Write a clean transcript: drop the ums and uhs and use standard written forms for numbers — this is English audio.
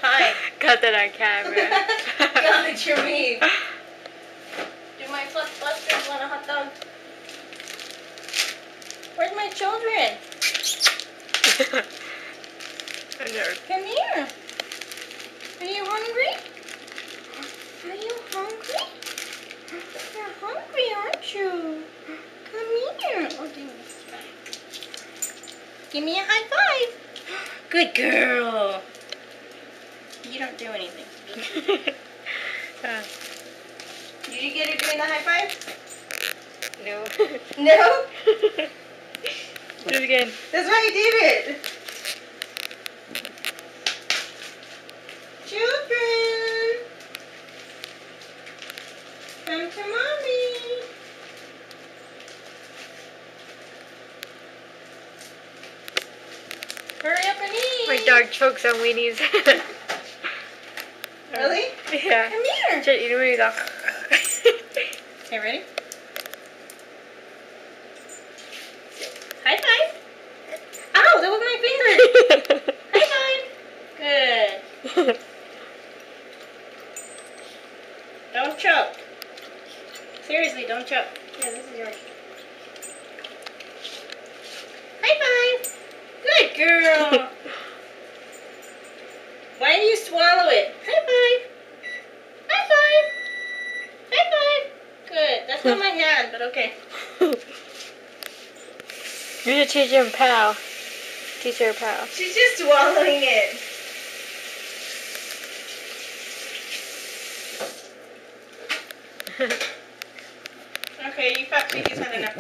Hi. Got that on camera. God, you're mean. Do my Fluffbusters want a hot dog? Where's my children? Come here. Are you hungry? Are you hungry? You're hungry, aren't you? Come here. Oh, give me this back. Give me a high five. Good girl. You don't do anything. Did you get her doing the high five? No. No? Do it again. That's why you did it. Children, come to mommy. Hurry up and eat. My dog chokes on weenies. Really? Yeah. Come here. Shit, you know where you go. Okay, ready? High five. Ow, that was my finger. High five. Good. Don't choke. Seriously, don't choke. Yeah, this is yours. High five. Good girl. Why do you swallow it? High five. High five. High five. Good. That's not my hand, but okay. You should teach him pal. Teach her pal. She's just swallowing it. Okay, you fat babies had enough.